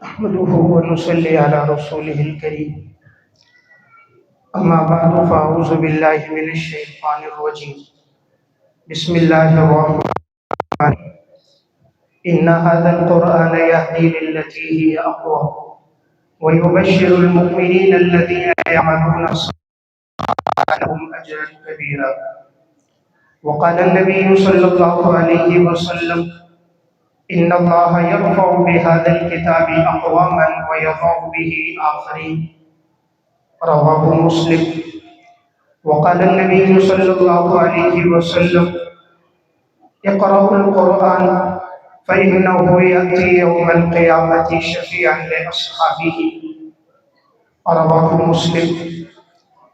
نحمده ونصلي على رسوله الكريم أما بعد فأعوذ بالله من الشيطان الرجيم بسم الله الرحمن الرحيم إن هذا القرآن يهدي للتي هي أقوم ويبشر المؤمنين الذين يعملون الصالحات لهم أجرا كبيرا. وقال النبي صلى الله عليه وسلم إن الله يرفع بهذا الكتاب أقواما ويضع به آخرين. رواه مسلم. وقال النبي صلى الله عليه وسلم اقرأوا القرآن فإنه يأتي يوم القيامة شفيعا لأصحابه. رواه مسلم.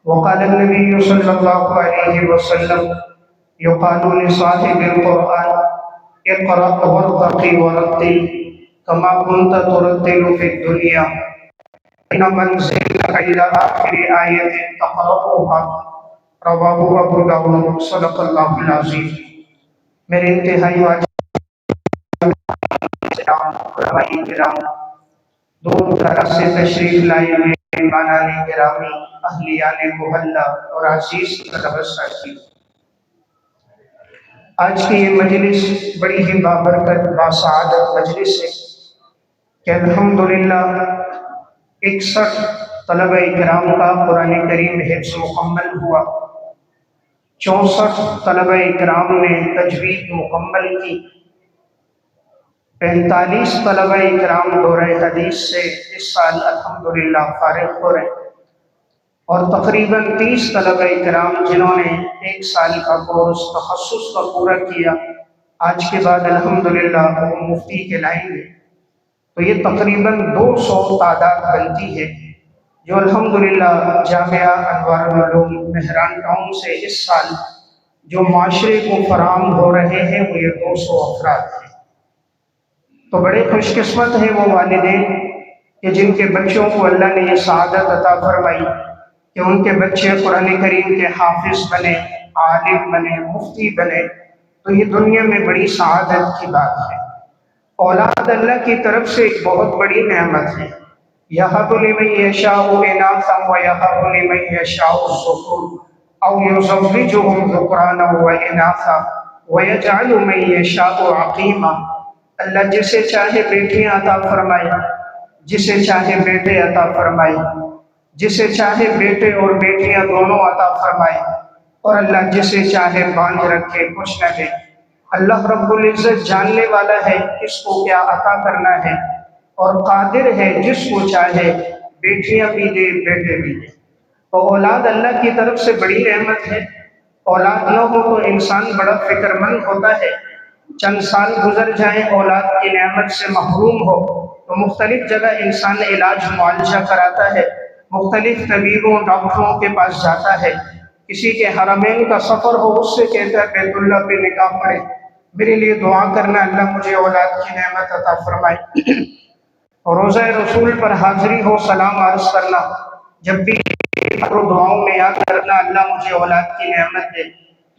وقال النبي صلى الله عليه وسلم يقال لصاحب القرآن اقرأ وارتقي ورتل كما كنت ترتل في الدنيا إن منزلك إلى آخر آية تقرأها. رواہ ابو داؤد. صدق اللہ العظیم. میرے انتہائی واجب علماء کرام، دور دراز سے تشریف لائے ہوئے مہمانان گرامی، اہلیان محلہ اور عزیز طلباء ساتھی، آج کی یہ مجلس بڑی ہی بابرکت باسعادت مجلس ہے کہ الحمدللہ 61 طلبہ کرام کا قرآن کریم حفظ مکمل ہوا، 64 طلبہ کرام نے تجوید مکمل کی، 45 طلبہ کرام دورہ حدیث سے اس سال الحمدللہ فارغ ہو رہے، اور تقریباً 30 طلبہ کرام جنہوں نے ایک سال کا کورس تخصص کا پورا کیا، آج کے بعد الحمدللہ وہ مفتی کہلائیں گے. تو یہ تقریباً 200 تعداد بنتی ہے جو الحمدللہ جامعہ انوار العلوم مہران ٹاؤن سے اس سال جو معاشرے کو فراہم ہو رہے ہیں وہ یہ 200 افراد ہیں. تو بڑے خوش قسمت ہیں وہ والدین کہ جن کے بچوں کو اللہ نے یہ سعادت عطا فرمائی کہ ان کے بچے قرآن کریم کے حافظ بنے، عالم بنے، مفتی بنے. تو یہ دنیا میں بڑی سعادت کی بات ہے. اولاد اللہ کی طرف سے ایک بہت بڑی نعمت ہے. یَهَبُ لِمَن یَشَاءُ إِنَاثًا وَیَهَبُ لِمَن یَشَاءُ الذُّکُورَ أَوْ یُزَوِّجُهُمْ ذُکْرَانًا وَإِنَاثًا وَیَجْعَلُ مَن یَشَاءُ عَقِیمًا. اللہ جسے چاہے بیٹیاں عطا فرمائے، جسے چاہے بیٹے عطا فرمائے، جسے چاہے بیٹے اور بیٹیاں دونوں عطا فرمائے، اور اللہ جسے چاہے باندھ رکھے کچھ نہ دے. اللہ رب العزت جاننے والا ہے کس کو کیا عطا کرنا ہے، اور قادر ہے جس کو چاہے بیٹیاں بھی دے بیٹے بھی دے. تو اولاد اللہ کی طرف سے بڑی نعمت ہے. اولاد نہ ہو تو انسان بڑا فکر مند ہوتا ہے. چند سال گزر جائیں اولاد کی نعمت سے محروم ہو تو مختلف جگہ انسان علاج معالجہ کراتا ہے، مختلف طبیبوں ڈاکٹروں کے پاس جاتا ہے. کسی کے حرمین کا سفر ہو اس سے کہتا ہے بیت اللہ پہ نکاح پڑے، میرے لیے دعا کرنا اللہ مجھے اولاد کی نعمت عطا فرمائے. روزہ رسول پر حاضری ہو سلام عرض کرنا، جب بھی دعاؤں میں یاد کرنا اللہ مجھے اولاد کی نعمت دے.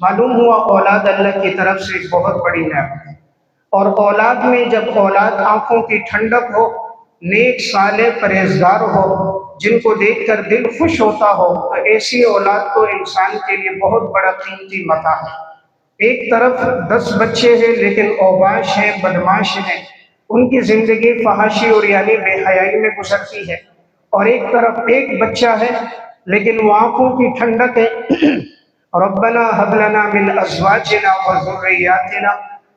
معلوم ہوا اولاد اللہ کی طرف سے ایک بہت بڑی نعمت ہے. اور اولاد میں جب اولاد آنکھوں کی ٹھنڈک ہو، نیک صالح پرہیزگار ہو، جن کو دیکھ کر دل خوش ہوتا ہو، تو ایسی اولاد تو انسان کے لیے بہت بڑا قیمتی متاع ہے. ایک طرف 10 بچے ہیں لیکن اوباش ہیں، بدماش ہیں، ان کی زندگی فحاشی اور یعنی بے حیائی میں گزرتی ہے. اور ایک طرف ایک بچہ ہے لیکن وہ آنکھوں کی ٹھنڈک ہے. ربنا هب لنا من ازواجنا وذرياتنا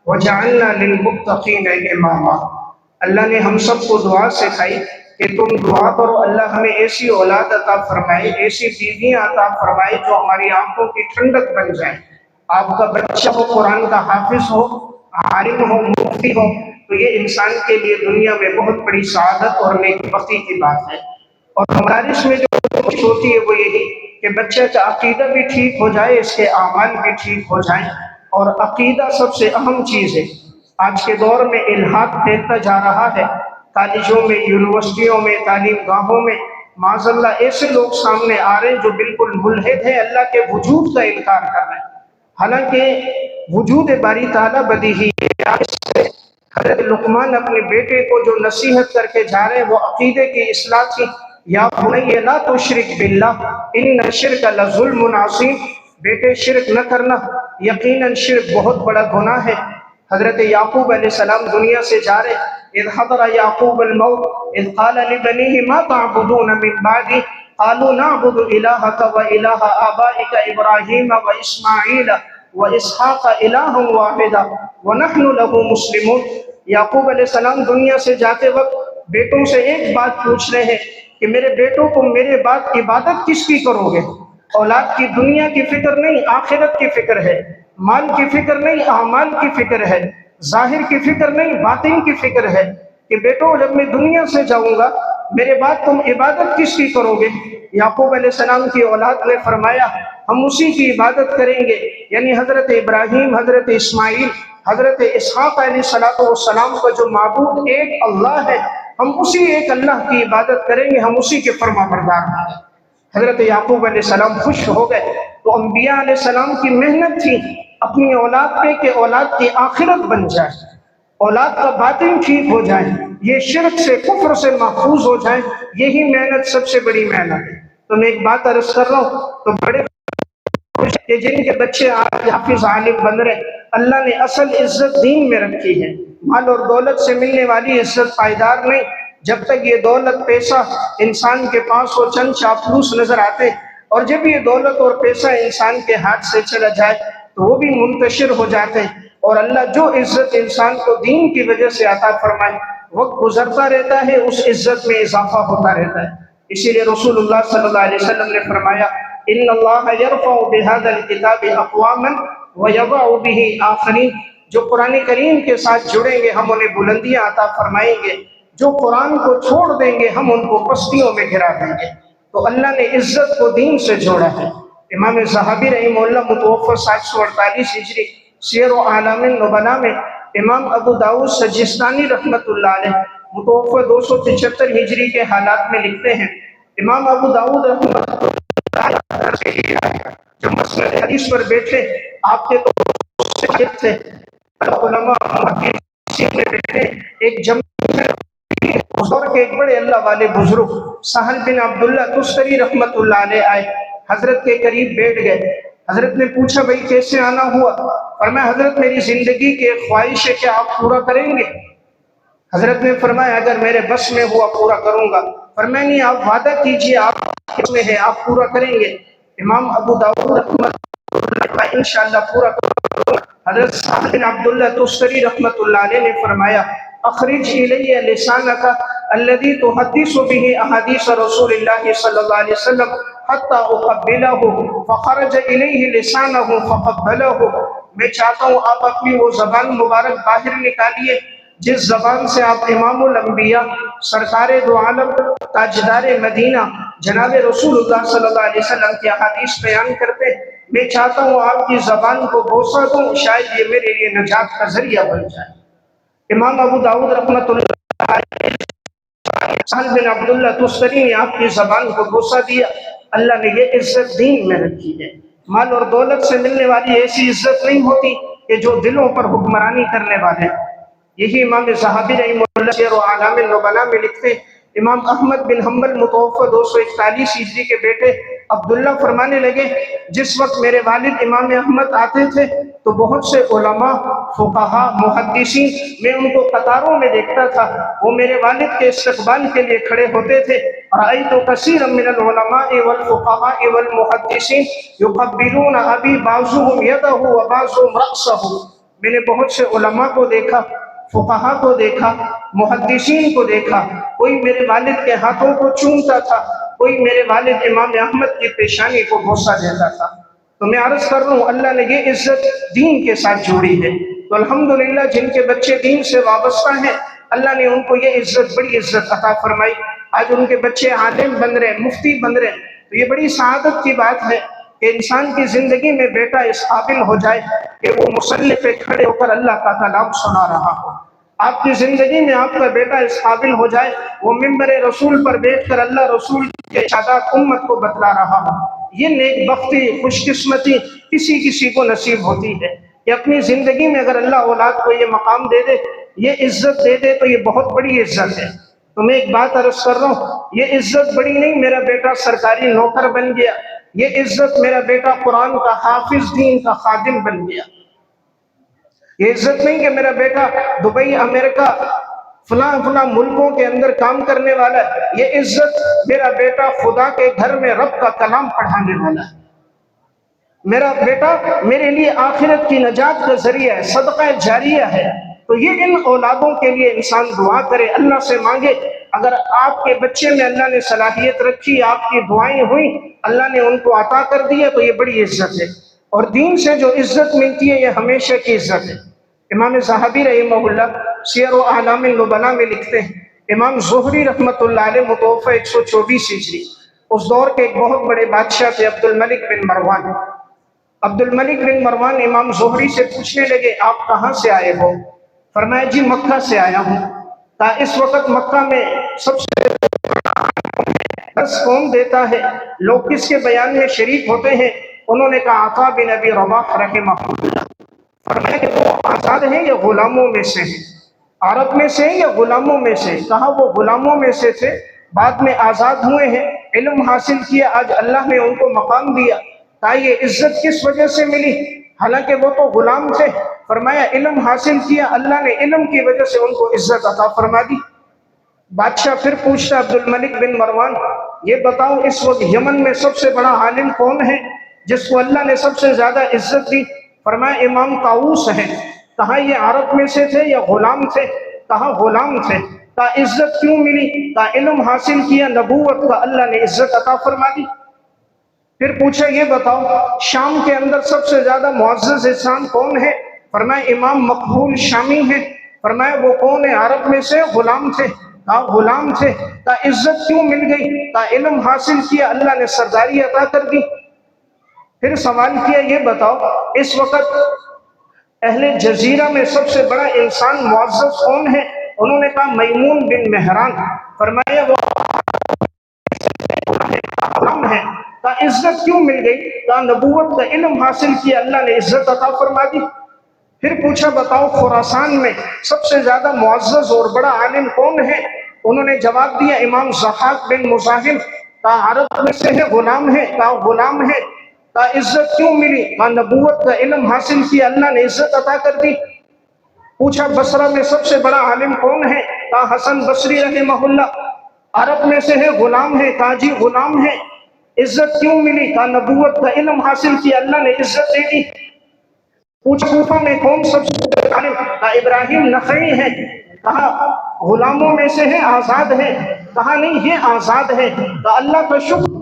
وجعلنا للمتقین اماما. اللہ نے ہم سب کو دعا سکھائی کہ تم دعا کرو اللہ ہمیں ایسی اولاد عطا فرمائے، ایسی بیویاں عطا فرمائے جو ہماری آنکھوں کی ٹھنڈک بن جائیں. آپ کا بچہ ہو قرآن کا حافظ ہو، عالم ہو، مفتی ہو، تو یہ انسان کے لیے دنیا میں بہت بڑی سعادت اور نیک بختی کی بات ہے. اور مدارس میں جو کوشش ہوتی ہے وہ یہی کہ بچے کا عقیدہ بھی ٹھیک ہو جائے، اس کے اعمال بھی ٹھیک ہو جائیں. اور عقیدہ سب سے اہم چیز ہے. آج کے دور میں الحاد پھیلتا جا رہا ہے. کالجوں میں، یونیورسٹیوں میں، تعلیم گاہوں میں معاذ اللہ ایسے لوگ سامنے آ رہے ہیں جو بالکل ملحد ہیں، اللہ کے وجود کا انکار کر رہے ہیں. حالانکہ وجود باری تعالیٰ بدیہی ہے، حضرت لقمان اپنے بیٹے کو جو نصیحت کر کے جا رہے ہیں وہ عقیدے کی اصلاح کی. یا بنی لا تشرک باللہ ان الشرک لظلم عظیم. بیٹے شرک نہ کرنا، یقیناً شرک بہت بڑا گناہ ہے. حضرت یعقوب علیہ السلام دنیا سے جا رہے، اذ حضر یعقوب الموت اذ قال لبنیہ ما تعبدون من بعدی قالوا نعبد الہک و الہ آبائک ابراہیم و اسماعیل و اسحاق الہا واحدا ونحن له مسلمون. یعقوب علیہ السلام دنیا سے جاتے وقت بیٹوں سے ایک بات پوچھ رہے ہیں کہ میرے بیٹوں کو میرے بعد عبادت کس کی کرو گے؟ اولاد کی دنیا کی فکر نہیں، آخرت کی فکر ہے. مال کی فکر نہیں، اعمال کی فکر ہے. ظاہر کی فکر نہیں، باطن کی فکر ہے کہ بیٹو جب میں دنیا سے جاؤں گا میرے بعد تم عبادت کس کی کرو گے؟ یعقوب علیہ السلام کی اولاد نے فرمایا ہم اسی کی عبادت کریں گے، یعنی حضرت ابراہیم، حضرت اسماعیل، حضرت اسحاق علیہ السلام کا جو معبود ایک اللہ ہے، ہم اسی ایک اللہ کی عبادت کریں گے، ہم اسی کے فرما بردار ہیں. حضرت یعقوب علیہ السلام خوش ہو گئے. تو انبیاء علیہ السلام کی محنت تھی اپنی اولاد پہ کہ اولاد کی آخرت بن جائے، اولاد کا باطن ٹھیک ہو جائے، یہ شرک سے کفر سے محفوظ ہو جائے. یہی محنت سب سے بڑی محنت ہے. تو میں ایک بات عرض کر رہا ہوں تو بڑے کہ جن کے بچے آج حافظ عالم بن رہے، اللہ نے اصل عزت دین میں رکھی ہے. مال اور دولت سے ملنے والی عزت پائیدار نہیں. جب تک یہ دولت پیسہ انسان کے پاس ہو چند چاپلوس نظر آتے، اور جب یہ دولت اور پیسہ انسان کے ہاتھ سے چلا جائے تو وہ بھی منتشر ہو جاتے ہیں. اور اللہ جو عزت انسان کو دین کی وجہ سے عطا فرمائے، وقت گزرتا رہتا ہے اس عزت میں اضافہ ہوتا رہتا ہے. اسی لیے رسول اللہ صلی اللہ علیہ وسلم نے فرمایا ان اللہ یرفع بهذا الکتاب اقواما ویضع به آخرین. جو قرآن کریم کے ساتھ جڑیں گے ہم انہیں بلندیاں عطا فرمائیں گے، جو قرآن کو چھوڑ دیں گے ہم ان کو پستیوں میں گرا دیں گے. تو اللہ نے عزت کو دین سے جوڑا ہے. امام ذہبی رحمہ اللہ متوفی 748 ہجری سیر و اعلام النبلاء میں، امام ابو داؤد سجستانی رحمۃ اللہ علیہ متوفی 273 ہجری کے حالات میں لکھتے ہیں، امام ابو داؤد رحمۃ اللہ جو مسئلہ حدیث پر بیٹھے آپ کے تو تھے علماء محدثین میں بیٹھے ایک جمع حضور کے ایک بڑے اللہ والے بزرگ سہل بن عبداللہ تستری رحمت اللہ علیہ آئے، حضرت کے قریب بیٹھ گئے. حضرت نے پوچھا بھائی کیسے آنا ہوا؟ فرمایا حضرت میری زندگی کی ایک خواہش ہے، کیا آپ پورا کریں گے؟ حضرت نے فرمایا اگر میرے بس میں ہوا پورا کروں گا. فرمایا نہیں، آپ وعدہ کیجئے، آپ میں ہے، آپ پورا کریں گے. امام ابو داؤد رحمۃ اللہ انشاءاللہ پورا کروں گا. حضرت سہل بن عبداللہ تستری رحمت اللہ علیہ نے فرمایا اخرج الی لسانک الذی تحدث به احادیث رسول اللہ صلی اللہ علیہ وسلم حتی اقبلہ فخرج الیہ لسانہ فقبلہ. میں چاہتا ہوں آپ اپنی وہ زبان مبارک باہر نکالیے جس زبان سے آپ امام الانبیاء سرکار دو عالم تاجدار مدینہ جناب رسول اللہ صلی اللہ علیہ وسلم کی احادیث بیان کرتے. میں چاہتا ہوں آپ کی زبان کو بوسہ دوں، شاید یہ میرے لیے نجات کا ذریعہ بن جائے. امام ابو داؤد رحمۃ اللہ علیہ سہل بن عبداللہ تستری نے آپ کی زبان کو بوسہ دیا. اللہ نے یہ عزت دین میں رکھی ہے. مال اور دولت سے ملنے والی ایسی عزت نہیں ہوتی کہ جو دلوں پر حکمرانی کرنے والے. یہی امام ذہبی رحمہ اللہ سیر و اعلام النبلاء میں لکھتے، امام احمد بن حنبل متوفی 241 ہجری کے بیٹے عبداللہ فرمانے لگے جس وقت میرے والد امام احمد آتے تھے تو بہت سے علماء، فقہاء، محدثین میں ان کو قطاروں میں دیکھتا تھا. وہ میرے والد کے استقبال کے لیے کھڑے ہوتے تھے. رأیت کثیرا من العلماء والفقهاء والمحدثین یقبلون ابی بعضهم یدہ وبعضهم رأسہ. میں نے بہت سے علماء کو دیکھا، فقہاء کو دیکھا، محدثین کو دیکھا، کوئی میرے والد کے ہاتھوں کو چومتا تھا، کوئی میرے والد امام احمد کی پیشانی کو بوسہ دیتا تھا. تو میں عرض کر رہا ہوں اللہ نے یہ عزت دین کے ساتھ جوڑی ہے. تو الحمدللہ جن کے بچے دین سے وابستہ ہیں اللہ نے ان کو یہ عزت، بڑی عزت عطا فرمائی. آج ان کے بچے عالم بن رہے، مفتی بن رہے. تو یہ بڑی سعادت کی بات ہے کہ انسان کی زندگی میں بیٹا اس قابل ہو جائے کہ وہ مصلی پہ کھڑے ہو کر اللہ کا کلام سنا رہا ہو. آپ کی زندگی میں آپ کا بیٹا اس قابل ہو جائے وہ ممبر رسول پر بیٹھ کر اللہ رسول کے ارشادات امت کو بتلا رہا ہو. یہ نیک بختی، خوش قسمتی کسی کسی کو نصیب ہوتی ہے کہ اپنی زندگی میں اگر اللہ اولاد کو یہ مقام دے دے. یہ عزت دے دے تو یہ بہت بڑی عزت ہے۔ تو میں ایک بات عرض کر رہا ہوں، یہ عزت بڑی نہیں میرا بیٹا سرکاری نوکر بن گیا، یہ عزت میرا بیٹا قرآن کا حافظ، دین کا خادم بن گیا۔ یہ عزت نہیں کہ میرا بیٹا دبئی، امریکہ، فلاں فلاں ملکوں کے اندر کام کرنے والا ہے، یہ عزت میرا بیٹا خدا کے گھر میں رب کا کلام پڑھانے والا ہے۔ میرا بیٹا میرے لیے آخرت کی نجات کا ذریعہ ہے، صدقہ جاریہ ہے۔ تو یہ ان اولادوں کے لیے انسان دعا کرے، اللہ سے مانگے۔ اگر آپ کے بچے میں اللہ نے صلاحیت رکھی، آپ کی دعائیں ہوئیں، اللہ نے ان کو عطا کر دیا، تو یہ بڑی عزت ہے۔ اور دین سے جو عزت ملتی ہے یہ ہمیشہ کی عزت ہے۔ امام ذہبی رحمہ اللہ سیر و اعلام النبلاء میں لکھتے ہیں، امام زہری رحمۃ اللہ علیہ متوفی 124 ہجری، اس دور کے ایک بہت بڑے بادشاہ تھے عبد الملک بن مروان۔ عبد الملک بن مروان امام زہری سے پوچھنے لگے، آپ کہاں سے آئے ہو؟ فرمایا جی مکہ سے آیا ہوں۔ کہا اس وقت مکہ میں سب سے درس کون دیتا ہے، لوگ کس کے بیان میں شریک ہوتے ہیں؟ انہوں نے کہا عطا بن ابی رباح رحمہ اللہ۔ فرمایا کہ وہ آزاد ہیں یا غلاموں میں سے ہیں؟ عرب میں سے ہیں یا غلاموں میں سے؟ کہا وہ غلاموں میں سے تھے، بعد میں آزاد ہوئے ہیں، علم حاصل کیا، آج اللہ نے ان کو مقام دیا۔ کہا یہ عزت کس وجہ سے ملی؟ حالانکہ وہ تو غلام تھے۔ فرمایا علم حاصل کیا، اللہ نے علم کی وجہ سے ان کو عزت عطا فرما دی۔ بادشاہ پھر پوچھتا عبد الملک بن مروان، یہ بتاؤ اس وقت یمن میں سب سے بڑا عالم کون ہے جس کو اللہ نے سب سے زیادہ عزت دی؟ فرمایا امام طاؤوس ہے۔ کہا یہ عرب میں سے تھے یا غلام تھے؟ کہا غلام تھے۔ کہا عزت کیوں ملی؟ کہا علم حاصل کیا، نبوت کا اللہ نے عزت عطا فرما دی۔ پھر پوچھا یہ بتاؤ شام کے اندر سب سے زیادہ معزز انسان کون ہے؟ فرمایا امام مقبول شامی ہے۔ فرمایا وہ کون ہے؟ عرب میں سے غلام تھے۔ کہا غلام تھے۔ کہا عزت کیوں مل گئی؟ کہا علم حاصل کیا، اللہ نے سرداری عطا کر دی۔ پھر سوال کیا یہ بتاؤ اس وقت اہل جزیرہ میں سب سے بڑا انسان معزز کون ہے؟ انہوں نے کہا میمون بن مہران۔ فرمایا وہ غلام ہے۔ کہا عزت کیوں مل گئی؟ کہا نبوت کا علم حاصل کیا، اللہ نے عزت عطا فرما دی۔ پھر پوچھا بتاؤ خراسان میں سب سے زیادہ معزز اور بڑا عالم کون ہے؟ انہوں نے جواب دیا امام ضحاک بن مزاحم۔ کہا عرب میں سے ہے، غلام ہے؟ کہا غلام ہے۔ کہا عزت کیوں ملی؟ کہا نبوت کا علم حاصل کیا، اللہ نے عزت عطا کر دی۔ پوچھا بصرہ میں سب سے بڑا عالم کون ہے؟ کہا حسن بصری رحمہ اللہ۔ عرب میں سے ہے، غلام ہے؟ کہا جی غلام ہے۔ عزت کیوں ملی؟ کہا نبوت کا علم حاصل کیا، اللہ نے عزت دے دی۔ پوچھا کوفہ میں کون سب سے بڑا عالم؟ کہا ابراہیم نخعی ہے۔ کہا غلاموں میں سے ہے، آزاد ہے؟ کہا نہیں یہ آزاد ہے۔ کہا اللہ کا شکر،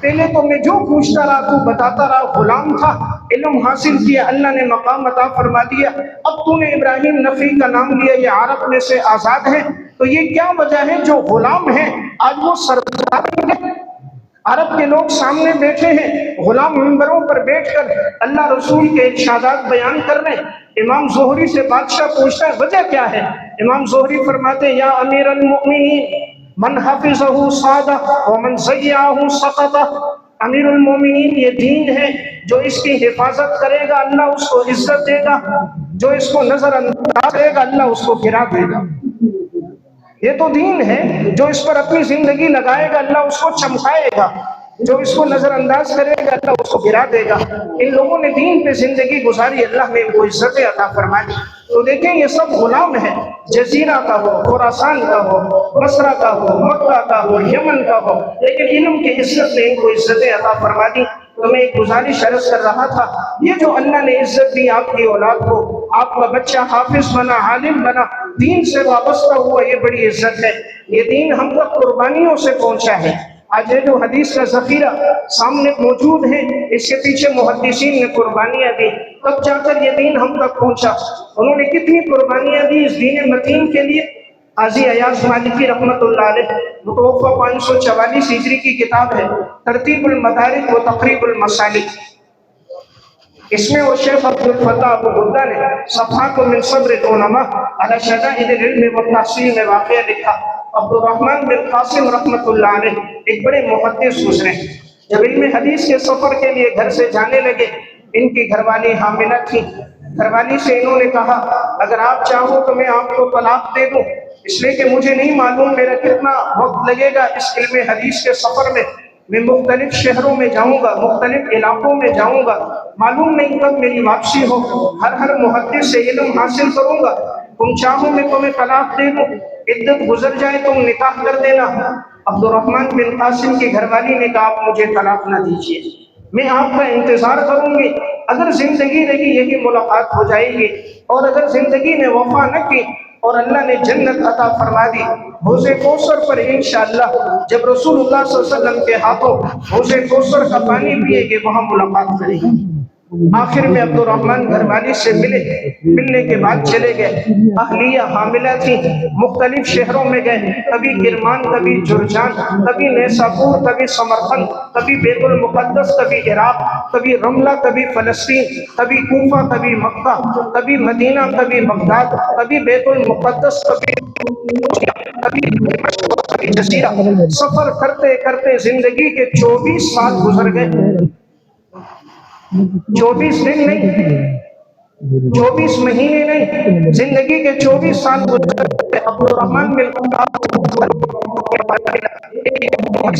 پہلے تو میں جو پوچھتا رہا تو بتاتا رہا، غلام تھا، علم حاصل کیا، اللہ نے مقام عطا فرما دیا۔ اب تو نے ابراہیم نخعی کا نام لیا، یہ عرب میں سے آزاد ہے، تو یہ کیا وجہ ہے جو غلام ہے آج وہ سردار ہیں؟ عرب کے لوگ سامنے بیٹھے ہیں، غلام منبروں پر بیٹھ کر اللہ رسول کے ارشادات بیان کر رہے ہیں۔ امام زہری سے بادشاہ پوچھتا ہے وجہ کیا ہے؟ امام زہری فرماتے ہیں یا امیر المؤمنین من حفظہ صادہ ومن ضیعہ سقطہ۔ امیر المومنین یہ دین ہے، جو اس کی حفاظت کرے گا اللہ اس کو عزت دے گا، جو اس کو نظر انداز کرے گا اللہ اس کو گرا دے گا۔ یہ تو دین ہے، جو اس پر اپنی زندگی لگائے گا اللہ اس کو چمکائے گا، جو اس کو نظر انداز کرے گا اللہ اس کو گرا دے گا۔ ان لوگوں نے دین پہ زندگی گزاری، اللہ نے ان کو عزت عطا فرمائی۔ تو دیکھیں یہ سب غلام ہیں، جزیرہ کا ہو، خراسان کا ہو، بصرہ کا ہو، مکہ کا ہو، یمن کا ہو، لیکن علم کی عزت نے ان کو عزت عطا فرما دی۔ تو میں ایک گزارش عرض کر رہا تھا، یہ جو اللہ نے عزت دی آپ کی اولاد کو، آپ کا بچہ حافظ بنا، عالم بنا، دین سے وابستہ ہوا، یہ بڑی عزت ہے۔ یہ دین ہم تک قربانیوں سے پہنچا ہے۔ آج یہ جو حدیث کا ذخیرہ سامنے موجود ہے، اس کے پیچھے محدثین نے قربانیاں دی، تب جا کر یہ دین ہم تک پہنچا۔ انہوں نے کتنی قربانیاں دی اس دین متین کے لیے۔ قاضی ایاز مالکی رحمۃ اللہ علیہ متوفی 544 ہجری کی کتاب ہے ترتیب المدارک و تقریب المسالک، اس میں وہ شیخ عبدالفتاح ابو غدہ نے صفحات من صبر العلماء علی شدائد العلم والتحصیل میں واقعہ لکھا۔ عبد الرحمن بن قاسم رحمۃ اللہ علیہ ایک بڑے محدث گزرے، جب علم حدیث کے سفر کے لیے گھر سے جانے لگے، ان کی گھر والی حاملہ تھی، گھر والی سے انہوں نے کہا اگر آپ چاہو تو میں آپ کو طلاق دے دوں، اس لیے کہ مجھے نہیں معلوم میرا کتنا وقت لگے گا اس علم حدیث کے سفر میں مختلف شہروں میں جاؤں گا، مختلف علاقوں میں جاؤں گا، معلوم نہیں کب میری واپسی ہو، ہر محدث سے علم حاصل کروں گا، تم چاہو میں تمہیں طلاق دے دوں، عدت گزر جائے تم نکاح کر دینا۔ عبد الرحمن بن قاسم کی گھر والی نے کہا آپ مجھے طلاق نہ دیجیے، میں آپ کا انتظار کروں گی، اگر زندگی رہی یہی ملاقات ہو جائے گی، اور اگر زندگی نے وفا نہ کی اور اللہ نے جنت عطا فرما دی، حوض کوثر پر انشاءاللہ جب رسول اللہ صلی اللہ علیہ وسلم کے ہاتھوں حوض کوثر کا پانی پیے گے وہاں ملاقات کریں گے۔ آخر میں عبد الرحمن گھر والی سے ملنے کے بعد چلے گئے، اہلیہ حاملہ تھی، مختلف شہروں میں گئے، کبھی کرمان، کبھی جرجان، کبھی نیساپور، کبھی سمرقند، کبھی بیت المقدس، کبھی عراق، کبھی رملہ، کبھی فلسطین، کبھی کوفہ، کبھی مکہ، کبھی مدینہ، کبھی بغداد، کبھی بیت المقدس، کبھی جزیرہ، سفر کرتے کرتے زندگی کے 24 سال گزر گئے، 24 دن نہیں، 24 مہینے نہیں، زندگی کے 24 سال گزر گئے۔ عبد الرحمن بن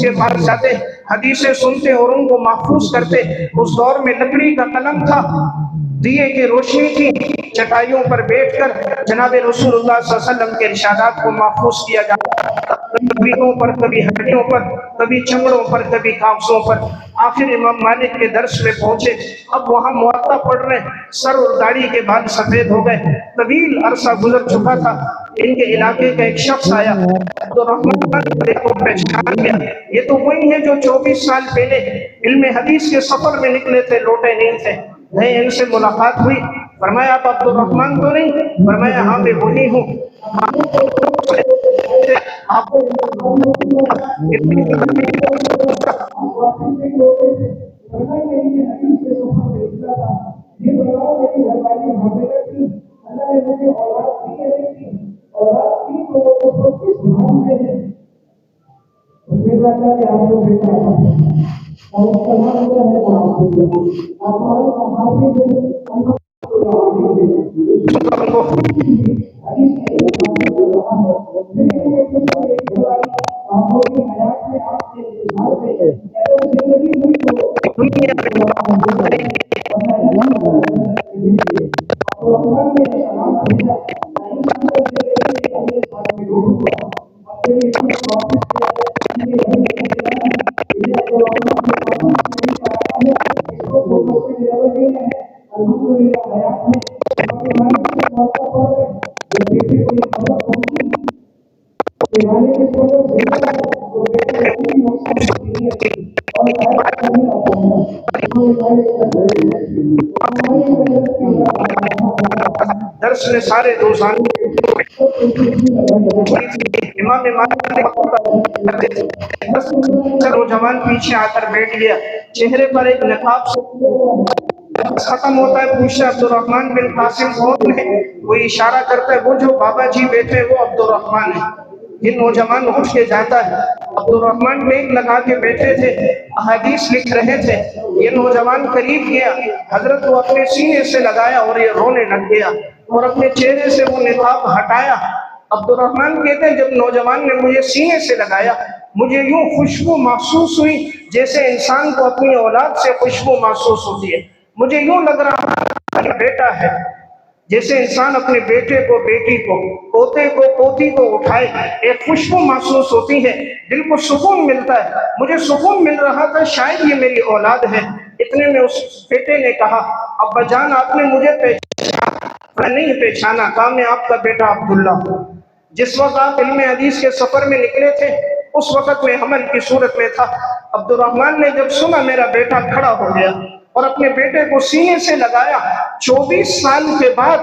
سے باہر جاتے، حدیثیں سنتے اور ان کو محفوظ کرتے۔ اس دور میں لکڑی کا قلم تھا، دیے کی روشنی تھی، چٹائیوں پر بیٹھ کر جناب رسول اللہ صلی اللہ علیہ وسلم کے ارشادات کو محفوظ کیا جاتا، کبھی پر، کبھی ہڈیوں پر، کبھی چمڑوں پر، کبھی کاغذوں پر۔ آخر امام مالک کے درس میں پہنچے، اب وہاں موطا پڑھ رہے، سر اور داڑھی کے بال سفید ہو گئے، طویل عرصہ گزر چکا تھا۔ ان کے علاقے کا ایک شخص آیا، عبد الرحمن کو پہچان گیا، یہ تو وہی ہے جو 24 سال پہلے علم حدیث کے سفر میں نکلے تھے، لوٹے نہیں تھے۔ نہیں، ان سے ملاقات ہوئی، فرمایا آپ عبد الرحمن تو نہیں؟ فرمایا ہاں میں وہی ہوں۔ آپ درس میں سارے روزانہ امام نوجوان پیچھے آ کر بیٹھ گیا، چہرے پر ایک نقاب ختم ہوتا ہے، پوچھا عبد الرحمن بن قاسم کون ہے؟ وہ اشارہ کرتا ہے، وہ جو بابا جی بیٹھے وہ عبد الرحمن ہے۔ یہ نوجوان اٹھ کے جاتا ہے، عبد الرحمن بیگ لگا کے بیٹھے تھے، احادیث لکھ رہے تھے۔ یہ نوجوان قریب گیا، حضرت کو اپنے سینے سے لگایا اور یہ رونے لگ گیا اور اپنے چہرے سے وہ نقاب ہٹایا۔ عبد الرحمن کہتے ہیں جب نوجوان نے مجھے سینے سے لگایا، مجھے یوں خوشبو محسوس ہوئی جیسے انسان کو اپنی اولاد سے خوشبو محسوس ہوتی ہے، مجھے یوں لگ رہا کہ بیٹا ہے، جیسے انسان اپنے بیٹے کو، بیٹی کو، پوتے کو، پوتی کو اٹھائے، ایک خوشبو محسوس ہوتی ہے، دل کو سکون ملتا ہے، مجھے سکون مل رہا تھا شاید یہ میری اولاد ہے۔ اتنے میں اس بیٹے نے کہا ابا جان آپ نے مجھے پہچانا؟ میں نہیں پہچانا، کہا میں آپ کا بیٹا عبداللہ ہوں، جس وقت آپ علم حدیث کے سفر میں نکلے تھے اس وقت میں حمل کی صورت میں تھا۔ عبد الرحمن نے جب سنا میرا بیٹا کھڑا ہو گیا اور اپنے بیٹے کو سینے سے لگایا، 24 سال کے بعد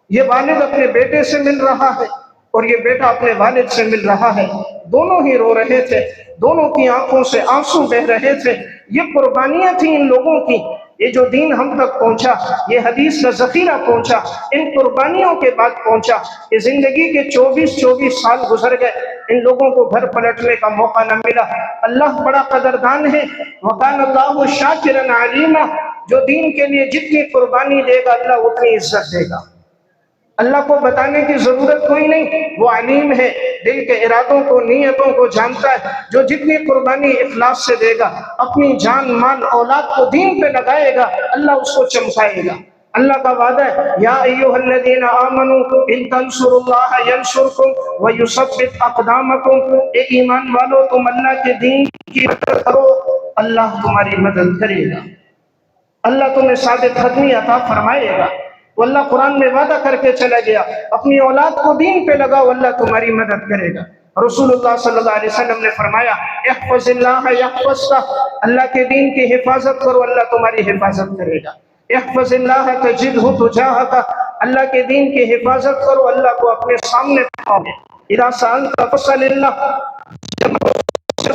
یہ والد اپنے بیٹے سے مل رہا ہے اور یہ بیٹا اپنے والد سے مل رہا ہے، دونوں ہی رو رہے تھے، دونوں کی آنکھوں سے آنسو بہ رہے تھے۔ یہ قربانیاں تھیں ان لوگوں کی، یہ جو دین ہم تک پہنچا، یہ حدیث کا ذخیرہ پہنچا، ان قربانیوں کے بعد پہنچا۔ یہ زندگی کے 24 سال گزر گئے، ان لوگوں کو گھر پلٹنے کا موقع نہ ملا۔ اللہ بڑا قدردان ہے، وَكَانَ اللَّهُ شَاكِرًا عَلِيمًا، جو دین کے لیے جتنی قربانی دے گا اللہ اتنی عزت دے گا۔ اللہ کو بتانے کی ضرورت کوئی نہیں، وہ علیم ہے، دل کے ارادوں کو نیتوں کو جانتا ہے۔ جو جتنی قربانی اخلاص سے دے گا، اپنی جان مال اولاد کو دین پہ لگائے گا، اللہ اس کو چمکائے گا۔ اللہ کا وعدہ ہے، یا ایھا الذین آمنوا ان تنصروا اللہ ینصرکم ویثبت اقدامکم، اے ایمان والو تم اللہ کے دین کی مدد کرو، اللہ تمہاری مدد کرے گا، اللہ تمہیں ثابت قدمی عطا فرمائے گا۔ وہ اللہ قرآن میں وعدہ کر کے چلا گیا، اپنی اولاد کو دین پہ لگاؤ اللہ تمہاری مدد کرے گا۔ رسول اللہ صلی اللہ علیہ وسلم نے فرمایا، احفظ اللہ یحفظک، اللہ کے دین کی حفاظت کرو اللہ تمہاری حفاظت کرے گا۔ احفظ اللہ تجدہ تجاہک، اللہ کے دین کی حفاظت کرو اللہ کو اپنے سامنے پاؤ گے۔ اذا سألت فاسأل اللہ،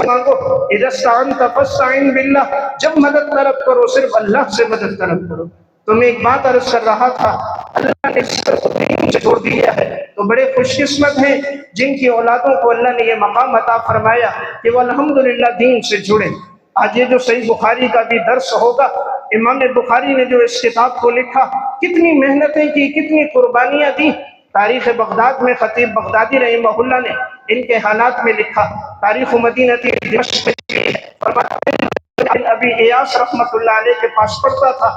مانگو، اذا استعنت فاستعن باللہ، جب مدد طلب کرو صرف اللہ سے مدد طلب کرو۔ تو میں ایک بات عرض کر رہا تھا، اللہ نے صرف دین سے چھوڑ دیا ہے تو بڑے خوش قسمت ہیں جن کی اولادوں کو اللہ نے یہ مقام عطا فرمایا کہ وہ الحمدللہ دین سے جڑے۔ آج یہ جو صحیح بخاری کا بھی درس ہوگا، امام بخاری نے جو اس کتاب کو لکھا، کتنی محنتیں کی، کتنی قربانیاں دی۔ تاریخ بغداد میں خطیب بغدادی رحمہ اللہ نے ان کے حالات میں لکھا، تاریخ مدینہ دمشق میں ابی ایاس رحمۃ اللہ علیہ کے پاس پڑھتا تھا۔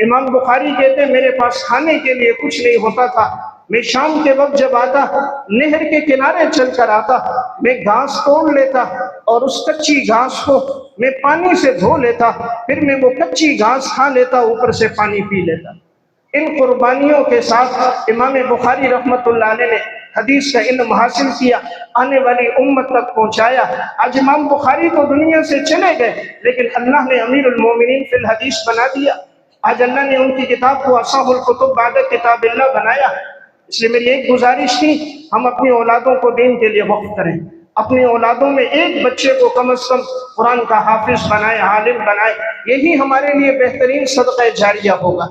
امام بخاری کہتے میرے پاس کھانے کے لیے کچھ نہیں ہوتا تھا، میں شام کے وقت جب آتا نہر کے کنارے چل کر آتا، میں گھاس توڑ لیتا اور اس کچی گھاس کو میں پانی سے دھو لیتا، پھر میں وہ کچی گھاس کھا لیتا، اوپر سے پانی پی لیتا۔ ان قربانیوں کے ساتھ امام بخاری رحمۃ اللہ علیہ نے حدیث کا علم حاصل کیا، آنے والی امت تک پہنچایا۔ آج امام بخاری تو دنیا سے چلے گئے لیکن اللہ نے امیر المومنین فی الحدیث بنا دیا۔ آج اللہ نے ان کی کتاب کو اصح الکتب بعد کتاب اللہ بنایا۔ اس لیے میری ایک گزارش تھی، ہم اپنی اولادوں کو دین کے لیے وقف کریں، اپنی اولادوں میں ایک بچے کو کم از کم قرآن کا حافظ بنائے، عالم بنائے، یہی ہمارے لیے بہترین صدقہ جاریہ ہوگا۔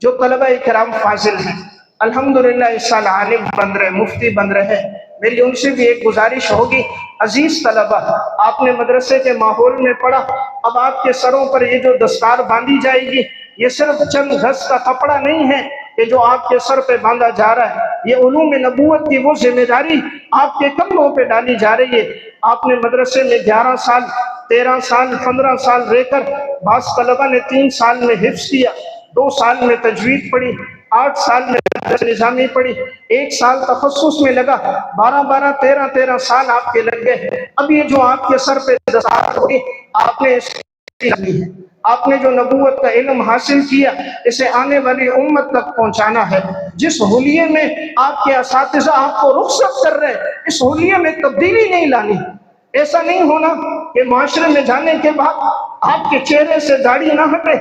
جو طلبہ کرام فاضل ہیں الحمدللہ اس سال عالم بن رہے، مفتی بن رہے، میری ان سے بھی ایک گزارش ہوگی، عزیز طلبہ، آپ نے مدرسے کے ماحول میں پڑھا، اب آپ کے سروں پر یہ جو دستار باندھی جائے گی، یہ صرف چند گز کا کپڑا نہیں ہے کہ جو آپ کے سر پہ باندھا جا رہا ہے، یہ علوم نبوت کی وہ ذمہ داری آپ کے کندھوں پہ ڈالی جا رہی ہے۔ آپ نے مدرسے میں 11 سال 13 سال 15 سال رہ کر، بعض طلبہ نے 3 سال میں حفظ کیا، 2 سال میں تجوید پڑھی، 8 سال میں نظامی پڑھی، 1 سال تخصص میں لگا، 12 13 سال آپ کے لگ گئے۔ اب یہ جو آپ کے سر پہ دستار ہوگی، آپ نے اس کی ہے، آپ نے جو نبوت کا علم حاصل کیا اسے آنے والی امت تک پہنچانا ہے۔ جس حلیے میں آپ کے اساتذہ آپ کو رخصت کر رہے ہیں، اس حلیے میں تبدیلی نہیں لانی۔ ایسا نہیں ہونا کہ معاشرے میں جانے کے بعد آپ کے چہرے سے داڑھی نہ ہٹے،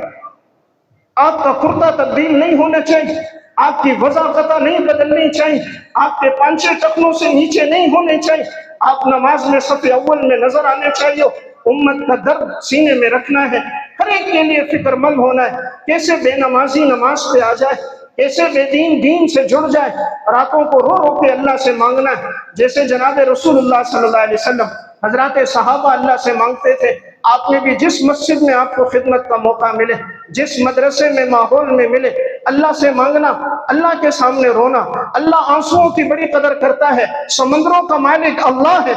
آپ کا کرتا تبدیل نہیں ہونا چاہیے، آپ کی وضاحت نہیں بدلنی چاہیے، آپ کے پانچے ٹخنوں سے نیچے نہیں ہونے چاہیے، آپ نماز میں صف اول میں نظر آنے چاہیے، امت کا درد سینے میں رکھنا ہے، ہر ایک کے لیے فکر مند ہونا ہے، کیسے بے نمازی نماز پہ آ جائے، کیسے بے دین دین سے جڑ جائے، راتوں کو رو رو کے اللہ سے مانگنا ہے، جیسے جناب رسول اللہ صلی اللہ علیہ وسلم حضرات صحابہ اللہ سے مانگتے تھے۔ آپ نے بھی جس مسجد میں آپ کو خدمت کا موقع ملے، جس مدرسے میں ماحول میں ملے، اللہ سے مانگنا، اللہ کے سامنے رونا۔ اللہ آنسوؤں کی بڑی قدر کرتا ہے، سمندروں کا مالک اللہ ہے،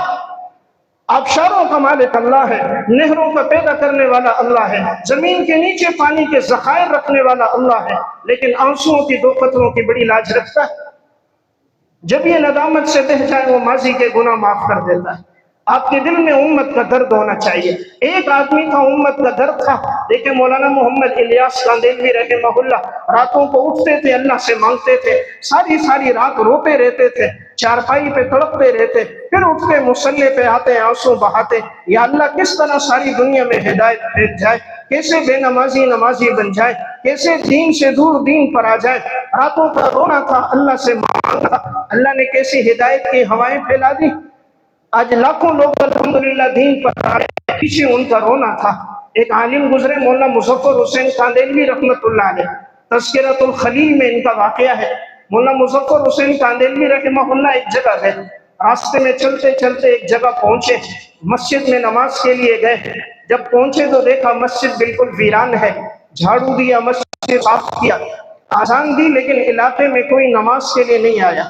آبشاروں کا مالک اللہ ہے، نہروں کا پیدا کرنے والا اللہ ہے، زمین کے نیچے پانی کے ذخائر رکھنے والا اللہ ہے، لیکن آنسوؤں کی 2 قطروں کی بڑی لاج رکھتا ہے۔ جب یہ ندامت سے بہہ جائے وہ ماضی کے گناہ معاف کر دیتا ہے۔ آپ کے دل میں امت کا درد ہونا چاہیے۔ ایک آدمی تھا امت کا درد تھا، لیکن مولانا محمد الیاس کاندھلوی رحمہ اللہ راتوں کو اٹھتے تھے، اللہ سے مانگتے تھے، ساری رات روتے رہتے تھے، چارپائی پہ تڑپتے رہتے، پھر اٹھتے مصلی پہ آتے آنسو بہاتے، یا اللہ کس طرح ساری دنیا میں ہدایت پھیل جائے، کیسے بے نمازی نمازی بن جائے، کیسے دین سے دور دین پر آ جائے۔ راتوں کا رونا تھا، اللہ سے مانگا، اللہ نے کیسی ہدایت کی ہوائیں پھیلا دی۔ آج لاکھوں لوگ الحمدللہ دین پر آئے، پیچھے ان کا رونا تھا۔ ایک عالم گزرے مولانا مظفر حسین کاندھلوی رحمۃ اللہ علیہ، تذکرۃ الخلیل میں ان کا واقعہ ہے۔ مولانا مظفر حسین کاندھلوی رحمہ اللہ ایک جگہ گئے، راستے میں چلتے چلتے ایک جگہ پہنچے، مسجد میں نماز کے لیے گئے۔ جب پہنچے تو دیکھا مسجد بالکل ویران ہے، جھاڑو دیا، مسجد صاف کیا، آزان دی، لیکن علاقے میں کوئی نماز کے لیے نہیں آیا۔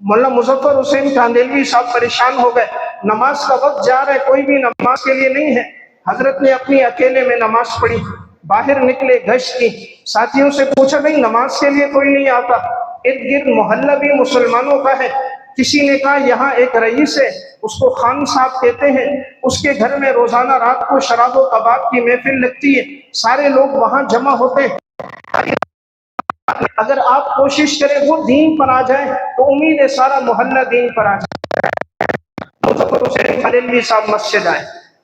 مولانا مظفر حسین کاندھلوی صاحب پریشان ہو گئے، نماز کا وقت جا رہا ہے، کوئی بھی نماز کے لیے نہیں ہے۔ حضرت نے اپنی اکیلے میں نماز پڑھی، باہر نکلے، گشت کی، ساتھیوں سے پوچھا بھئی نماز کے لیے کوئی نہیں آتا؟ ارد گرد محلہ بھی مسلمانوں کا ہے۔ کسی نے کہا یہاں ایک رئیس ہے، اس کو خان صاحب کہتے ہیں، اس کے گھر میں روزانہ رات کو شراب و کباب کی محفل لگتی ہے، سارے لوگ وہاں جمع ہوتے ہیں، اگر آپ کوشش کریں وہ دین پر آ جائیں تو امید ہے سارا محلہ دین پر آ جائے۔ مظفر حسین کاندھلوی صاحب مسجد آئے،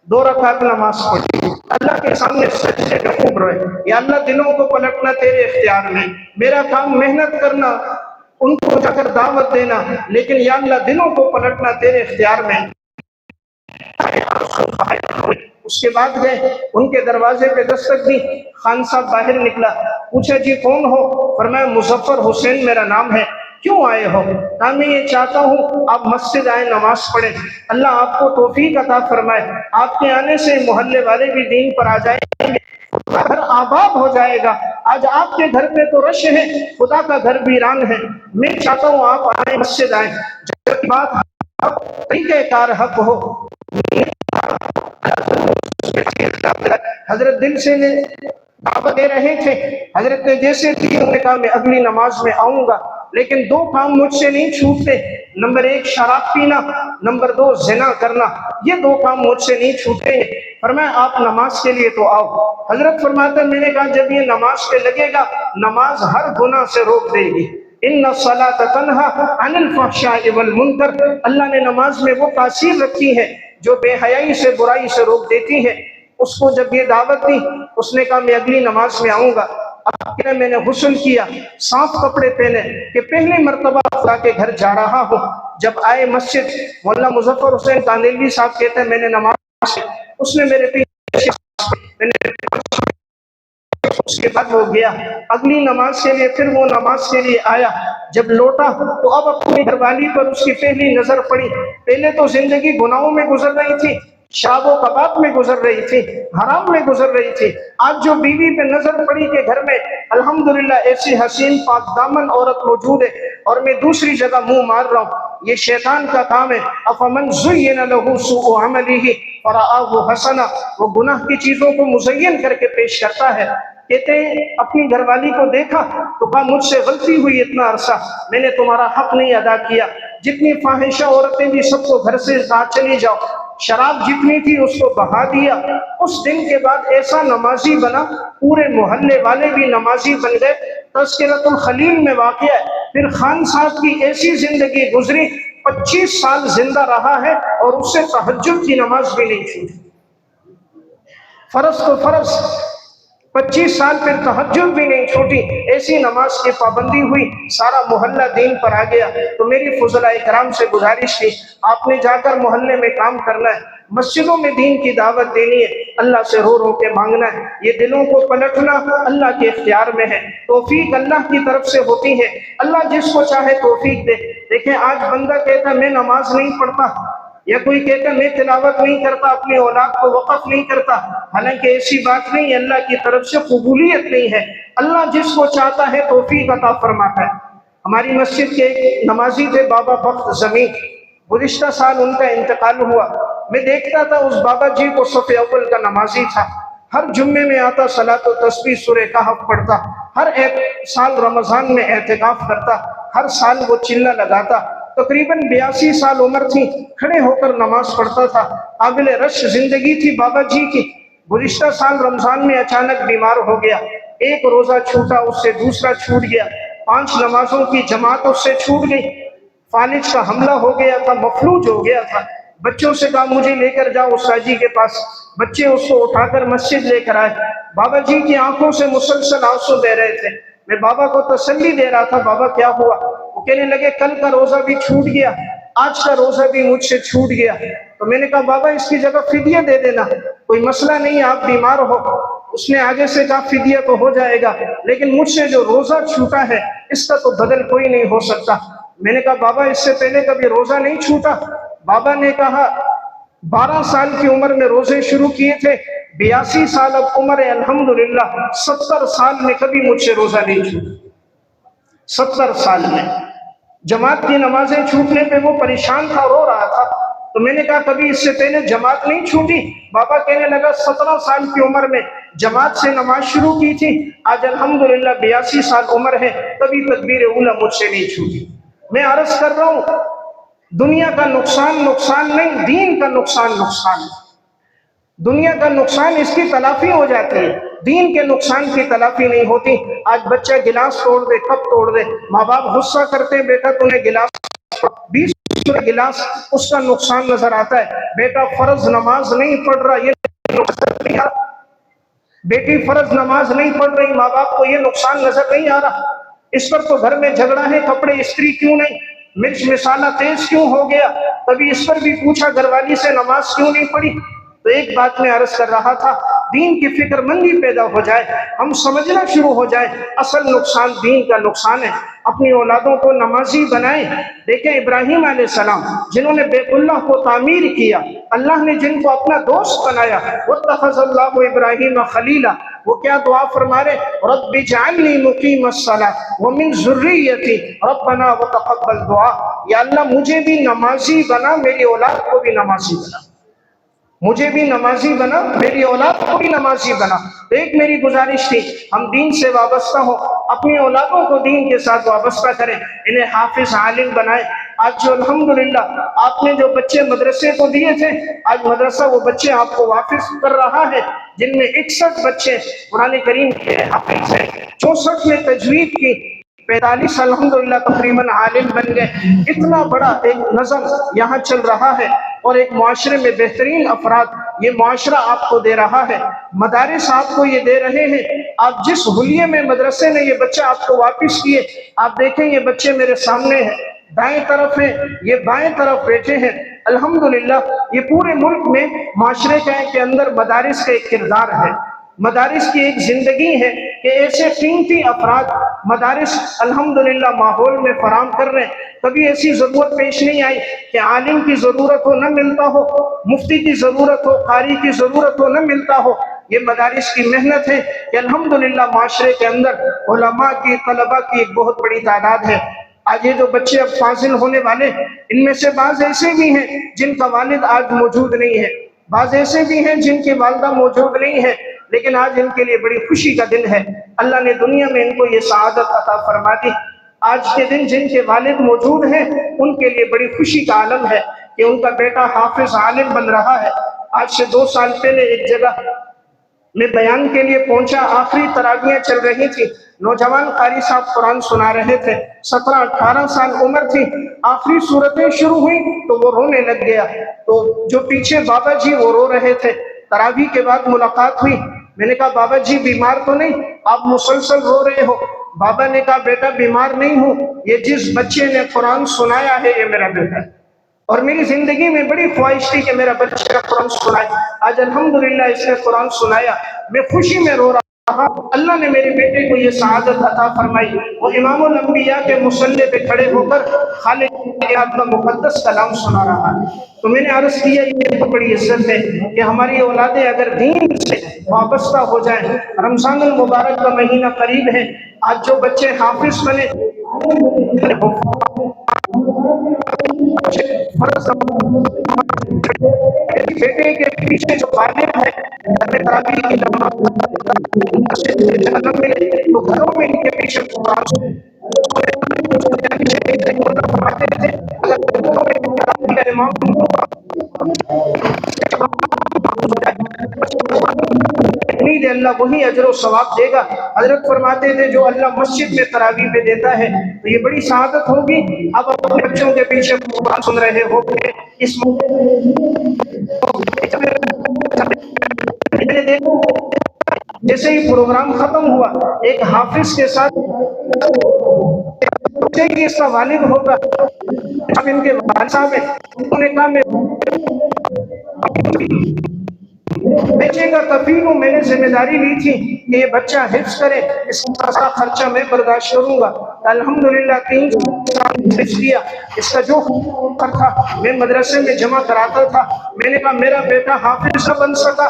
2 رکعت نماز پڑھی، اللہ کے سامنے سجدے میں خوب روئے، یا اللہ دلوں کو پلٹنا تیرے اختیار میں، میرا کام محنت کرنا، ان کو جا کر دعوت دینا، لیکن یا اللہ دلوں کو پلٹنا تیرے اختیار میں۔ اس کے بعد گئے، ان کے دروازے پہ دستک دی، خان صاحب باہر نکلا، پوچھا جی کون ہو؟ فرمایا مظفر حسین میرا نام ہے۔ کیوں آئے ہو؟ کہا میں یہ چاہتا ہوں آپ مسجد آئے، نماز پڑھیں، اللہ آپ کو توفیق عطا فرمائے، آپ کے آنے سے محلے والے بھی دین پر آ جائیں گے، گھر آباد ہو جائے گا۔ آج آپ کے گھر پہ تو رش ہے، خدا کا گھر ویران ہے، میں چاہتا ہوں آپ آئیں، مسجد آئیں، جب بات حق، طریقہ کار حق ہو۔ حضرت دل سے دعوت دے رہے تھے، حضرت نے جیسے دی انہوں نے کہا میں اگلی نماز میں آؤں گا، لیکن 2 کام مجھ سے نہیں چھوٹتے، نمبر 1 شراب پینا، نمبر 2 زنا کرنا، یہ 2 کام مجھ سے نہیں چھوٹیں گے۔ فرمایا آپ نماز کے لیے تو آؤ۔ حضرت فرماتا ہے میں نے کہا جب یہ نماز پہ لگے گا، نماز ہر گناہ سے روک دے گی، ان الصلاۃ تنہی عن الفحشاء والمنکر، اللہ نے نماز میں وہ تاثیر رکھی ہے جو بے حیائی سے، برائی سے روک دیتی ہے۔ اس کو جب یہ دعوت دی، اس نے کہا میں اگلی نماز میں آؤں گا۔ اب کہا میں نے غسل کیا، صاف کپڑے پہنے کہ پہلی مرتبہ خدا کے گھر جا رہا ہوں۔ جب آئے مسجد، مولانا مظفر حسین کاندھلوی صاحب کہتے ہیں میں نے نماز، اس نے میرے پیچھے، میں نے اس کے بعد وہ گیا اگلی نماز کے لیے، پھر وہ نماز کے لیے آیا، جب لوٹا تو اب اپنی گھر والی پر اس کی پہلی نظر پڑی۔ پہلے تو زندگی گناہوں میں گزر رہی تھی، شراب و کباب میں گزر رہی تھی، حرام میں گزر رہی تھی، آج جو بیوی پہ نظر پڑی کہ گھر میں الحمدللہ ایسی حسین پاک دامن عورت موجود ہے اور میں دوسری جگہ منہ مار رہا ہوں، یہ شیطان کا کام ہے۔ افمن زین لہ سوء عملہ فرآہ حسنا، وہ گناہ کی چیزوں کو مزین کر کے پیش کرتا ہے۔ کہتے ہیں اپنی گھر والی کو دیکھا تو کہا مجھ سے غلطی ہوئی، اتنا عرصہ میں نے تمہارا حق نہیں ادا کیا، جتنی فاحشہ عورتیں بھی سب کو گھر سے کہا چلی جاؤ، شراب جتنی تھی اس کو بہا دیا۔ اس دن کے بعد ایسا نمازی بنا، پورے محلے والے بھی نمازی بن گئے۔ تذکرۃ الخلیل میں واقع ہے، پھر خان صاحب کی ایسی زندگی گزری، 25 سال زندہ رہا ہے اور اس سے تہجد کی نماز بھی نہیں چھوٹی، فرض تو فرض، 25 سال پھر تہجد بھی نہیں چھوٹی، ایسی نماز کی پابندی ہوئی، سارا محلہ دین پر آ گیا۔ تو میری فضلاء کرام سے گزارش تھی، آپ نے جا کر محلے میں کام کرنا ہے، مسجدوں میں دین کی دعوت دینی ہے، اللہ سے رو رو کے مانگنا ہے، یہ دلوں کو پلٹنا اللہ کے اختیار میں ہے، توفیق اللہ کی طرف سے ہوتی ہے، اللہ جس کو چاہے توفیق دے۔ دیکھیں آج بندہ کہتا میں نماز نہیں پڑھتا، یا کوئی کہتا میں تلاوت نہیں کرتا، اپنی اولاد کو وقف نہیں کرتا، حالانکہ ایسی بات نہیں، اللہ کی طرف سے قبولیت نہیں ہے، اللہ جس کو چاہتا ہے توفیق عطا فرماتا ہے۔ ہماری مسجد کے ایک نمازی تھے بابا بخت زمین، گزشتہ سال ان کا انتقال ہوا، میں دیکھتا تھا اس بابا جی کو، صف اول کا نمازی تھا، ہر جمعے میں آتا، صلاۃ و تسبیح سورہ کہف پڑھتا، ہر ایک سال رمضان میں اعتکاف کرتا، ہر سال وہ چلہ لگاتا، تقریباً 82 سال عمر تھی، کھڑے ہو کر نماز پڑھتا تھا، قابل رش زندگی تھی بابا جی کی۔ گزشتہ سال رمضان میں اچانک بیمار ہو گیا، ایک روزہ چھوٹا، اس سے دوسرا چھوٹ گیا، 5 نمازوں کی جماعت اس سے چھوٹ گئی، فالج کا حملہ ہو گیا تھا، مفلوج ہو گیا تھا، بچوں سے کہا مجھے لے کر جاؤ استاد جی کے پاس، بچے اس کو اٹھا کر مسجد لے کر آئے، بابا جی کی آنکھوں سے مسلسل آنسو بہ رہے تھے، میں بابا کو تسلی دے رہا تھا، بابا کیا ہوا؟ وہ کہنے لگے کل کا روزہ بھی چھوٹ گیا، آج کا روزہ بھی مجھ سے چھوٹ گیا۔ تو میں نے کہا بابا اس کی جگہ فدیہ دے دینا، کوئی مسئلہ نہیں، آپ بیمار ہو۔ اس نے آگے سے کہا فدیہ تو ہو جائے گا، لیکن مجھ سے جو روزہ چھوٹا ہے اس کا تو بدل کوئی نہیں ہو سکتا۔ میں نے کہا بابا اس سے پہلے کبھی روزہ نہیں چھوٹا؟ بابا نے کہا 12 سال کی عمر میں روزے شروع کیے تھے، 82 سال اب عمر ہے الحمدللہ، 70 سال میں کبھی مجھ سے روزہ نہیں چھوٹا۔ 70 سال میں جماعت کی نمازیں چھوٹنے پہ وہ پریشان تھا، رو رہا تھا۔ تو میں نے کہا کبھی اس سے پہلے جماعت نہیں چھوٹی؟ بابا کہنے لگا 17 سال کی عمر میں جماعت سے نماز شروع کی تھی، آج الحمدللہ 82 سال عمر ہے، کبھی تکبیر اولیٰ مجھ سے نہیں چھوٹی۔ میں عرض کر رہا ہوں دنیا کا نقصان نقصان نہیں، دین کا نقصان نقصان ہے۔ دنیا کا نقصان اس کی تلافی ہو جاتی ہے، دین کے نقصان کی تلافی نہیں ہوتی۔ آج بچہ گلاس توڑ دے، کپ توڑ دے، ماں باپ غصہ کرتے ہیں بیٹا تو نے گلاس 20 گلاس، اس کا نقصان نظر آتا ہے۔ بیٹا فرض نماز نہیں پڑھ رہا، یہ نظر نہیں آ رہا، بیٹی فرض نماز نہیں پڑھ رہی، ماں باپ کو یہ نقصان نظر نہیں آ رہا۔ اس پر تو گھر میں جھگڑا ہے، کپڑے استری کیوں نہیں، مرچ مسالہ تیز کیوں ہو گیا، کبھی اس پر بھی پوچھا گھر والی سے نماز کیوں نہیں پڑھی۔ تو ایک بات میں عرض کر رہا تھا، دین کی فکر مندی پیدا ہو جائے، ہم سمجھنا شروع ہو جائے اصل نقصان دین کا نقصان ہے۔ اپنی اولادوں کو نمازی بنائیں۔ دیکھیں ابراہیم علیہ السلام جنہوں نے بیت اللہ کو تعمیر کیا، اللہ نے جن کو اپنا دوست بنایا، واتخذ اللہ ابراہیم خلیلا، وہ کیا دعا فرما رہے؟ رب اجعلنی مقیم الصلاۃ ومن ذریتی ربنا وتقبل دعا، یا اللہ مجھے بھی نمازی بنا، میری اولاد کو بھی نمازی بنا، مجھے بھی نمازی بنا، میری اولاد کو بھی نمازی بنا۔ تو ایک میری گزارش تھی، ہم دین سے وابستہ ہوں، اپنی اولادوں کو دین کے ساتھ وابستہ کریں، انہیں حافظ عالم بنائیں۔ آج جو الحمدللہ آپ نے جو بچے مدرسے کو دیے تھے، آج مدرسہ وہ بچے آپ کو واپس کر رہا ہے، جن میں 61 بچے قرآن کریم کے حافظ ہیں، 64 میں تجوید کی، 45 الحمدللہ تقریباً عالم بن گئے۔ اتنا بڑا ایک نظم یہاں چل رہا ہے، اور ایک معاشرے میں بہترین افراد یہ معاشرہ آپ کو دے رہا ہے، مدارس آپ کو یہ دے رہے ہیں۔ آپ جس حلیے میں مدرسے نے یہ بچہ آپ کو واپس کیے، آپ دیکھیں یہ بچے میرے سامنے ہیں، دائیں طرف ہیں، یہ بائیں طرف بیٹھے ہیں۔ الحمدللہ یہ پورے ملک میں معاشرے کے اندر مدارس کا ایک کردار ہے، مدارس کی ایک زندگی ہے کہ ایسے قیمتی افراد مدارس الحمدللہ ماحول میں فراہم کر رہے ہیں۔ کبھی ایسی ضرورت پیش نہیں آئی کہ عالم کی ضرورت ہو نہ ملتا ہو، مفتی کی ضرورت ہو، قاری کی ضرورت ہو نہ ملتا ہو۔ یہ مدارس کی محنت ہے کہ الحمدللہ معاشرے کے اندر علماء کی، طلباء کی ایک بہت بڑی تعداد ہے۔ آج یہ جو بچے اب فاضل ہونے والے، ان میں سے بعض ایسے بھی ہیں جن کا والد آج موجود نہیں ہے، بعض ایسے بھی ہیں جن کی والدہ موجود نہیں ہے، لیکن آج ان کے لیے بڑی خوشی کا دن ہے۔ اللہ نے دنیا میں ان کو یہ سعادت عطا فرما دی۔ آج کے دن جن کے والد موجود ہیں ان کے لیے بڑی خوشی کا عالم ہے کہ ان کا بیٹا حافظ عالم بن رہا ہے۔ آج سے 2 سال پہلے ایک جگہ میں بیان کے لیے پہنچا، آخری تراویحیں چل رہی تھی، نوجوان قاری صاحب قرآن سنا رہے تھے، 17-18 سال عمر تھی، آخری صورتیں شروع ہوئی تو وہ رونے لگ گیا۔ تو جو پیچھے بابا جی وہ رو رہے تھے، تراویح کے بعد ملاقات ہوئی، میں نے کہا بابا جی بیمار تو نہیں، آپ مسلسل رو رہے ہو؟ بابا نے کہا بیٹا بیمار نہیں ہوں، یہ جس بچے نے قرآن سنایا ہے یہ میرا بیٹا ہے، اور میری زندگی میں بڑی خواہش تھی کہ میرا بچہ قرآن سنائے، آج الحمدللہ اس نے قرآن سنایا، میں خوشی میں رو رہا۔ اللہ نے میرے بیٹے کو یہ سعادت عطا فرمائی، وہ امام الانبیاء کے مصلی پہ کھڑے ہو کر خالق کائنات کا مقدس کلام سنا رہا ہے۔ تو میں نے عرض کیا یہ بہت بڑی عزت ہے کہ ہماری اولادیں اگر دین سے وابستہ ہو جائیں۔ رمضان المبارک کا مہینہ قریب ہے، آج جو بچے حافظ بنے، بیٹے کے پیچھے جو والد ہے تراویح کی جماعت تو گھروں میں ان کے پیچھے قرآن امید ہے اللہ وہی اجر و ثواب دے گا۔ حضرت فرماتے تھے جو اللہ مسجد میں تراویح پہ دیتا ہے تو یہ بڑی سعادت ہوگی۔ اب اپنے بچوں کے پیچھے قرآن سن رہے ہو اس جیسے ہی پروگرام ختم ہوا ایک حافظ کے ساتھ اس کا والد ہوگا، اب ان کے والد صاحب ہیں، انہوں نے کہا میں بچے کا کفیل ہوں، میں نے ذمہ داری لی تھی کہ یہ بچہ حفظ کرے، اس کا سارا خرچہ میں برداشت کروں گا۔ الحمدللہ 3 سال حفظ کیا۔ اس کا جو خرچ تھا میں مدرسے میں جمع کراتا تھا۔ میں نے کہا میرا بیٹا حافظ نہ بن سکا،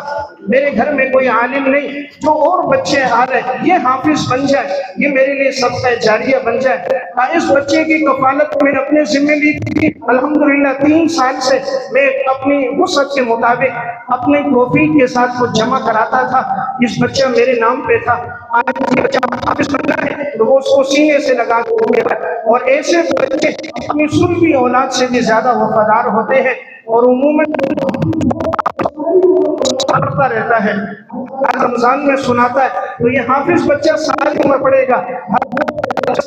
میرے گھر میں کوئی عالم نہیں، جو اور بچے آ رہے یہ حافظ بن جائے، یہ میرے لیے صدقہ جاریہ بن جائے۔ اس بچے کی کفالت میں اپنے ذمہ لی تھی۔ الحمدللہ 3 سال سے میں اپنی وسعت کے مطابق اپنے توفیق کے ساتھ کچھ جمع کراتا تھا۔ اس بچہ میرے نام پہ تھا۔ آج یہ بچہ حافظ بننا ہے تو وہ اس کو سینے سے لگا کے، اور ایسے بچے اپنی سلبی اولاد سے بھی زیادہ وفادار ہوتے ہیں اور عموماً پڑھتا رہتا ہے، ہر رمضان میں سناتا ہے۔ تو یہ حافظ بچہ ساری عمر پڑھے گا،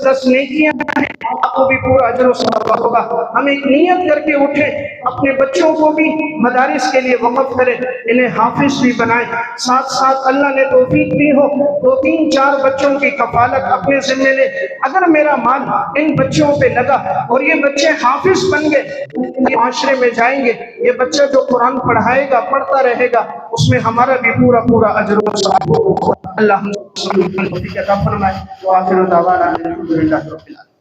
10 نیکیاں ہیں، آپ کو بھی پورا اجر و ثواب ہوگا۔ ہم ایک نیت کر کے اٹھیں، اپنے بچوں کو بھی مدارس کے لیے وقف کریں، انہیں حافظ بھی بنائیں، ساتھ ساتھ اللہ نے توفیق دی ہو تو 3-4 بچوں کی کفالت اپنے ذمہ لے۔ اگر میرا مال ان بچوں پہ لگا اور یہ بچے حافظ بن گئے، یہ معاشرے میں جائیں گے، یہ بچہ جو قرآن پڑھائے گا، پڑھتا رہے گا، اس میں ہمارا بھی پورا اجر و ثواب ہوگا۔ اللہ ہم سب کو توفیق عطا فرمائے۔ وآخر دعوانا الحمدللہ رب العالمین۔